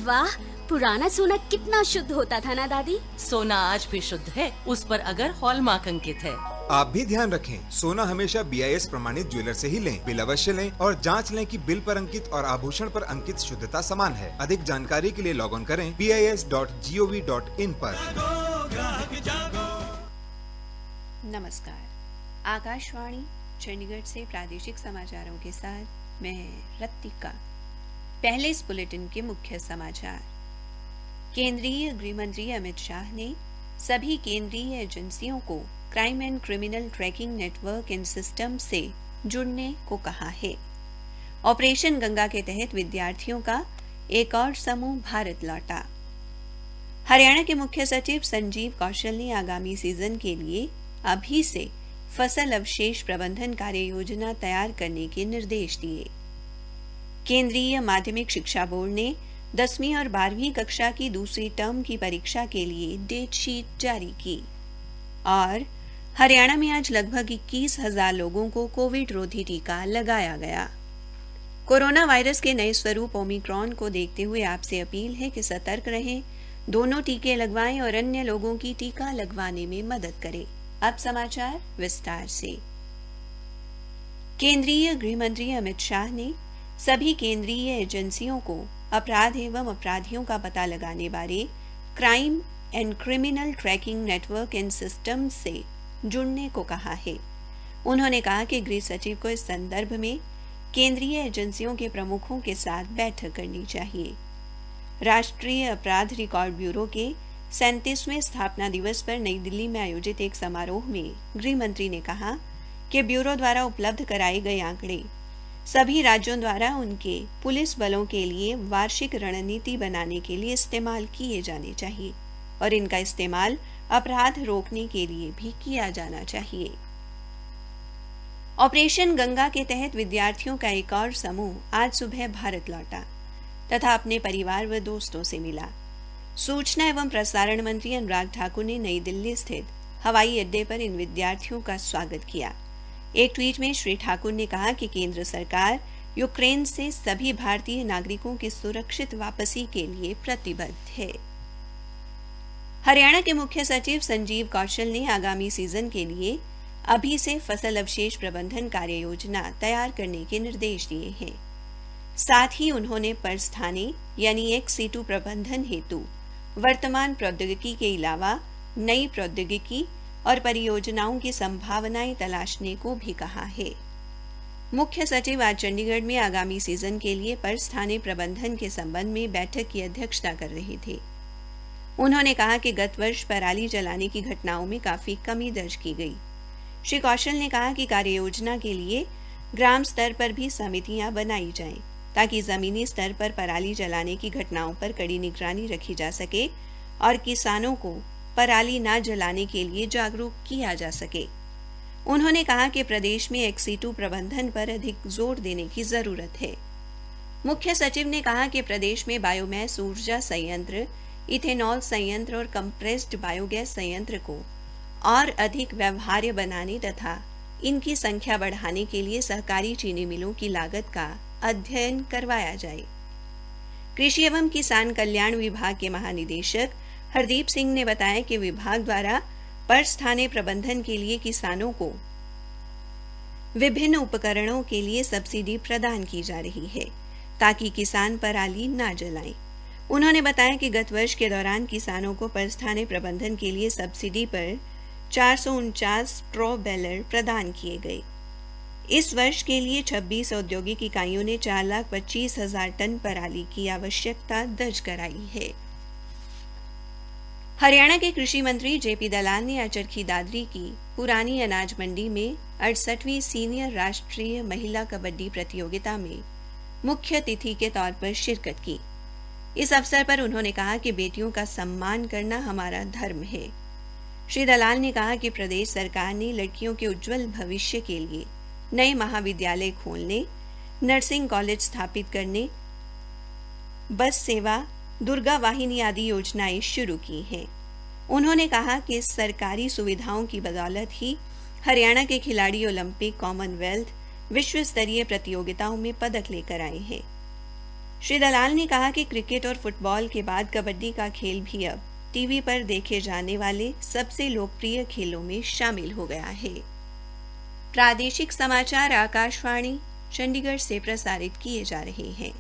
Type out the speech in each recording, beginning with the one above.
वाह, पुराना सोना कितना शुद्ध होता था ना दादी। सोना आज भी शुद्ध है, उस पर अगर हॉलमार्क अंकित है। आप भी ध्यान रखें, सोना हमेशा BIS प्रमाणित ज्वेलर से ही लें। बिल अवश्य लें और जांच लें कि बिल पर अंकित और आभूषण पर अंकित शुद्धता समान है। अधिक जानकारी के लिए लॉग ऑन करें BIS.gov.in पर। नमस्कार, आकाशवाणी चंडीगढ़ से प्रादेशिक समाचारों के साथ मैं रत्तिका। पहले इस बुलेटिन के मुख्य समाचार। केंद्रीय गृह मंत्री अमित शाह ने सभी केंद्रीय एजेंसियों को crime and criminal tracking network and system से जुड़ने को कहा है। ऑपरेशन गंगा के तहत विद्यार्थियों का एक और समूह भारत लौटा। हरियाणा के मुख्य सचिव संजीव कौशल ने आगामी सीजन के लिए अभी से फसल अवशेष प्रबंधन कार्य योजना तैयार करने के निर्देश दिए। केंद्रीय माध्यमिक शिक्षा बोर्ड ने 10वीं और 12वीं कक्षा की दूसरी टर्म की परीक्षा के लिए डेट शीट जारी की। और हरियाणा में आज लगभग 21,000 लोगों को कोविड रोधी टीका लगाया गया। कोरोना वायरस के नए स्वरूप ओमिक्रॉन को देखते हुए आपसे अपील है कि सतर्क रहें, दोनों टीके लगवाएं और अन्य लोगों की टीका लगवाने में मदद करें। अब समाचार विस्तार से। केंद्रीय गृह मंत्री अमित शाह ने सभी केंद्रीय एजेंसियों को अपराध एवं अपराधियों का पता लगाने बारे crime and criminal tracking network and system से जुड़ने को कहा है। उन्होंने कहा कि गृह सचिव को इस संदर्भ में केंद्रीय एजेंसियों के प्रमुखों के साथ बैठक करनी चाहिए। राष्ट्रीय अपराध रिकॉर्ड ब्यूरो के 37वें स्थापना दिवस पर नई दिल्ली में आयोजित एक समारोह में गृह मंत्री ने कहा कि ब्यूरो द्वारा उपलब्ध कराए गए आंकड़े सभी राज्यों द्वारा उनके पुलिस बलों के लिए वार्षिक रणनीति बनाने के लिए इस्तेमाल किए जाने चाहिए और इनका इस्तेमाल अपराध रोकने के लिए भी किया जाना चाहिए। ऑपरेशन गंगा के तहत विद्यार्थियों का एक और समूह आज सुबह भारत लौटा तथा अपने परिवार व दोस्तों से मिला। सूचना एवं प्रसारण मंत्री अनुराग ठाकुर ने नई दिल्ली स्थित हवाई अड्डे पर इन विद्यार्थियों का स्वागत किया। एक ट्वीट में श्री ठाकुर ने कहा कि केंद्र सरकार यूक्रेन से सभी भारतीय नागरिकों की सुरक्षित वापसी के लिए प्रतिबद्ध है। हरियाणा के मुख्य सचिव संजीव कौशल ने आगामी सीजन के लिए अभी से फसल अवशेष प्रबंधन कार्य योजना तैयार करने के निर्देश दिए हैं। साथ ही उन्होंने परस्थाने यानी ex-situ प्रबंधन हेतु वर्तमान प्रौद्योगिकी के अलावा नई प्रौद्योगिकी और परियोजनाओं की संभावनाएं तलाशने को भी कहा है। मुख्य सचिव आज चंडीगढ़ में आगामी सीजन के लिए परस्थाने प्रबंधन के संबंध में बैठक की अध्यक्षता कर रहे थे। उन्होंने कहा कि गत वर्ष पराली जलाने की घटनाओं में काफी कमी दर्ज की गई। श्री कौशल ने कहा कि कार्य योजना के लिए ग्राम स्तर पर भी समितियां बनाई जाएं ताकि जमीनी स्तर पर पराली जलाने की घटनाओं पर कड़ी निगरानी रखी जा सके और किसानों को पराली न जलाने के लिए जागरूक किया जा सके। उन्होंने कहा कि प्रदेश में ex-situ प्रबंधन पर अधिक जोर देने की जरूरत है। मुख्य सचिव ने कहा कि प्रदेश में बायोमैस ऊर्जा संयंत्र, इथेनॉल संयंत्र और कंप्रेस्ड बायोगैस संयंत्र को और अधिक व्यवहार्य बनाने तथा इनकी संख्या बढ़ाने के लिए सहकारी चीनी मिलों की लागत का अध्ययन करवाया जाए। कृषि एवं किसान कल्याण विभाग के महानिदेशक हरदीप सिंह ने बताया कि विभाग द्वारा परस्थाने प्रबंधन के लिए किसानों को विभिन्न उपकरणों के लिए सब्सिडी प्रदान की जा रही है ताकि किसान पराली न जलाएं। उन्होंने बताया कि गत वर्ष के दौरान किसानों को परस्थाने प्रबंधन के लिए सब्सिडी पर 449 स्ट्रॉ बेलर प्रदान किए गए। इस वर्ष के लिए 26 औद्योगिक इकाइयों ने 4,25,000 टन पराली की आवश्यकता दर्ज कराई है। हरियाणा के कृषि मंत्री जेपी दलाल ने आज चरखी दादरी की पुरानी अनाज मंडी में 68वीं सीनियर राष्ट्रीय महिला कबड्डी प्रतियोगिता में मुख्य अतिथि के तौर पर शिरकत की। इस अवसर पर उन्होंने कहा कि बेटियों का सम्मान करना हमारा धर्म है। श्री दलाल ने कहा कि प्रदेश सरकार ने लड़कियों के उज्जवल भविष्य के लिए नए महाविद्यालय खोलने, नर्सिंग कॉलेज स्थापित करने, बस सेवा, दुर्गा वाहिनी आदि योजनाएं शुरू की हैं। उन्होंने कहा कि इस सरकारी सुविधाओं की बदौलत ही हरियाणा के खिलाड़ी ओलंपिक, कॉमनवेल्थ, विश्व स्तरीय प्रतियोगिताओं में पदक लेकर आए हैं। श्री दलाल ने कहा कि क्रिकेट और फुटबॉल के बाद कबड्डी का खेल भी अब टीवी पर देखे जाने वाले सबसे लोकप्रिय खेलों में शामिल हो गया है। प्रादेशिक समाचार आकाशवाणी चंडीगढ़ से प्रसारित किए जा रहे हैं।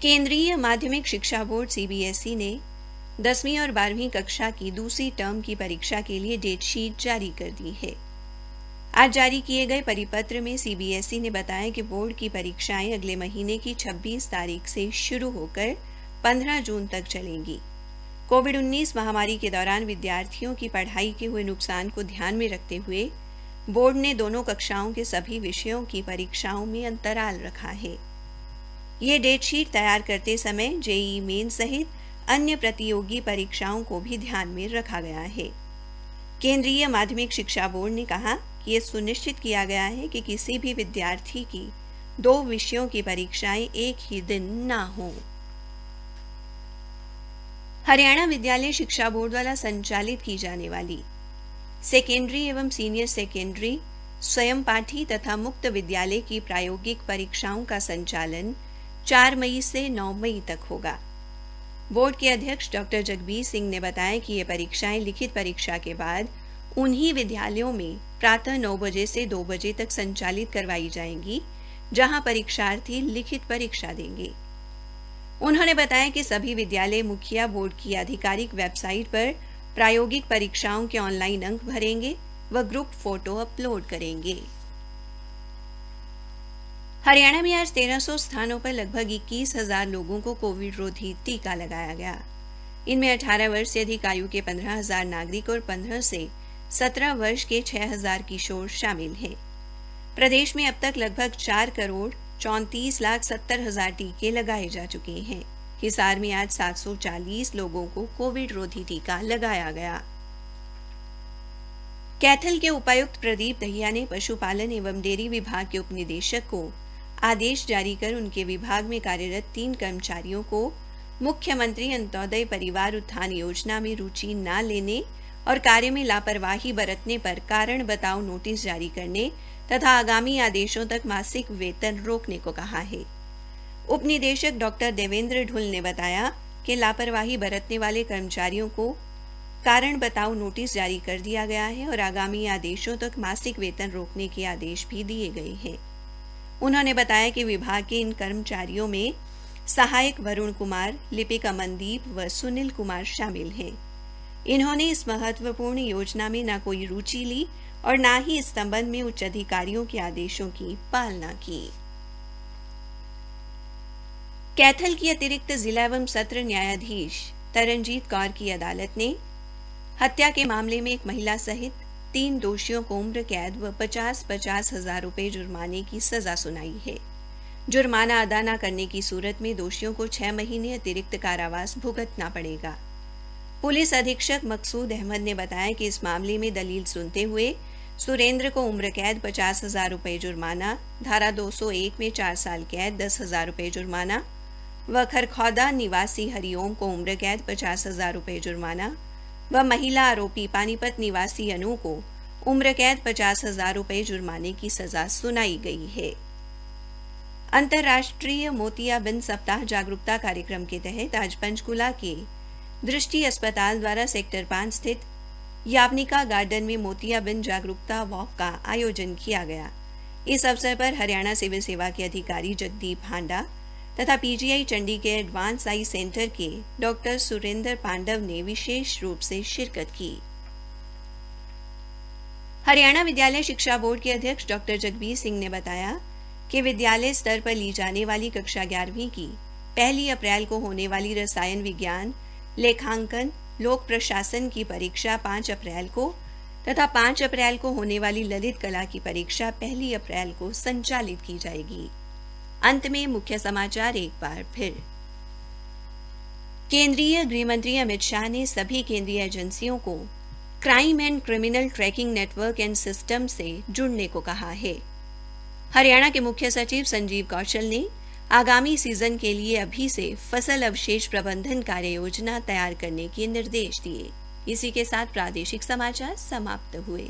केंद्रीय माध्यमिक शिक्षा बोर्ड सीबीएसई ने 10वीं और 12वीं कक्षा की दूसरी टर्म की परीक्षा के लिए डेट शीट जारी कर दी है। आज जारी किए गए परिपत्र में सीबीएसई ने बताया कि बोर्ड की परीक्षाएं अगले महीने की 26 तारीख से शुरू होकर 15 जून तक चलेंगी। कोविड-19 महामारी के दौरान विद्यार्थियों की पढ़ाई के हुए नुकसान को ध्यान में रखते हुए बोर्ड ने दोनों कक्षाओं के सभी विषयों की परीक्षाओं में अंतराल रखा है। ये डेट शीट तैयार करते समय जेईई मेन सहित अन्य प्रतियोगी परीक्षाओं को भी ध्यान में रखा गया है। केंद्रीय माध्यमिक शिक्षा बोर्ड ने कहा कि यह सुनिश्चित किया गया है कि किसी भी विद्यार्थी की 2 विषयों की परीक्षाएं एक ही दिन न हों। हरियाणा विद्यालय शिक्षा बोर्ड द्वारा संचालित की जाने वाली सेकेंडरी एवं सीनियर सेकेंडरी स्वयं पाठी तथा मुक्त विद्यालय की प्रायोगिक परीक्षाओं का संचालन 4 मई से 9 मई तक होगा। बोर्ड के अध्यक्ष डॉक्टर जगबीर सिंह ने बताया कि ये परीक्षाएं लिखित परीक्षा के बाद उन्हीं विद्यालयों में प्रातः 9 बजे से 2 बजे तक संचालित करवाई जाएंगी जहां परीक्षार्थी लिखित परीक्षा देंगे। उन्होंने बताया कि सभी विद्यालय मुखिया बोर्ड की आधिकारिक वेबसाइट पर प्रायोगिक परीक्षाओं के ऑनलाइन अंक भरेंगे व ग्रुप फोटो अपलोड करेंगे। हरियाणा में आज 1300 स्थानों पर लगभग 21,000 लोगों को कोविड रोधी टीका लगाया गया। इनमें 18 वर्ष से अधिक आयु के 15,000 नागरिक और 15 से 17 वर्ष के 6,000 किशोर शामिल हैं। प्रदेश में अब तक लगभग 4,34,70,000 टीके लगाए जा चुके हैं। हिसार में आज 740 लोगों को कोविड रोधी टीका लगाया गया। कैथल के उपायुक्त प्रदीप दहिया ने पशुपालन एवं डेयरी विभाग के उपनिदेशक को आदेश जारी कर उनके विभाग में कार्यरत 3 कर्मचारियों को मुख्यमंत्री अंत्योदय परिवार उत्थान योजना में रुचि न लेने और कार्य में लापरवाही बरतने पर कारण बताओ नोटिस जारी करने तथा आगामी आदेशों तक मासिक वेतन रोकने को कहा है। उपनिदेशक डॉक्टर देवेंद्र ढुल ने बताया कि लापरवाही बरतने वाले कर्मचारियों को कारण बताओ नोटिस जारी कर दिया गया है और आगामी आदेशों तक मासिक वेतन रोकने के आदेश भी दिए गए हैं। उन्होंने बताया कि विभाग के इन कर्मचारियों में सहायक वरुण कुमार, लिपिक अमनदीप व सुनील कुमार शामिल हैं। इन्होंने इस महत्वपूर्ण योजना में न कोई रुचि ली और न ही इस संबंध में उच्च अधिकारियों के आदेशों की पालना की। कैथल की अतिरिक्त जिला एवं सत्र न्यायाधीश तरनजीत कौर की अदालत ने हत्या के मामले में एक महिला सहित 3 दोषियों को उम्र कैद व 50-50 हजार रुपए जुर्माने की सजा सुनाई है। जुर्माना अदा न करने की सूरत में दोषियों को 6 महीने अतिरिक्त कारावास भुगतना पड़ेगा। पुलिस अधीक्षक मकसूद अहमद ने बताया कि इस मामले में दलील सुनते हुए सुरेंद्र को उम्र कैद 50,000 रुपए जुर्माना, धारा 201 में 4 साल कैद 10,000 रुपए जुर्माना व खरखौदा निवासी हरिओम को उम्र कैद 50,000 रुपए जुर्माना व महिला आरोपी पानीपत निवासी अनु को उम्र कैद 50,000 रुपए जुर्माने की सजा सुनाई गई है। अंतर्राष्ट्रीय मोतियाबिंद सप्ताह जागरूकता कार्यक्रम के तहत आज पंचकुला के दृष्टि अस्पताल द्वारा सेक्टर 5 स्थित यावनिका गार्डन में मोतियाबिंद जागरूकता वॉक का आयोजन किया गया। इस अवसर पर हरियाणा सिविल सेवा के अधिकारी जगदीप हांडा तथा पीजीआई चंडी के एडवांस आई सेंटर के डॉक्टर सुरेंद्र पांडव ने विशेष रूप से शिरकत की। हरियाणा विद्यालय शिक्षा बोर्ड के अध्यक्ष डॉक्टर जगबीर सिंह ने बताया कि विद्यालय स्तर पर ली जाने वाली कक्षा 11वीं की 1 अप्रैल को होने वाली रसायन विज्ञान, लेखांकन, लोक प्रशासन की परीक्षा 5 अप्रैल को तथा 5 अप्रैल को होने वाली ललित कला की परीक्षा 1 अप्रैल को संचालित की जाएगी। अंत में मुख्य समाचार एक बार फिर। केंद्रीय गृह मंत्री अमित शाह ने सभी केंद्रीय एजेंसियों को crime and criminal tracking network and system से जुड़ने को कहा है। हरियाणा के मुख्य सचिव संजीव कौशल ने आगामी सीजन के लिए अभी से फसल अवशेष प्रबंधन कार्य योजना तैयार करने के निर्देश दिए। इसी के साथ प्रादेशिक समाचार समाप्त हुए।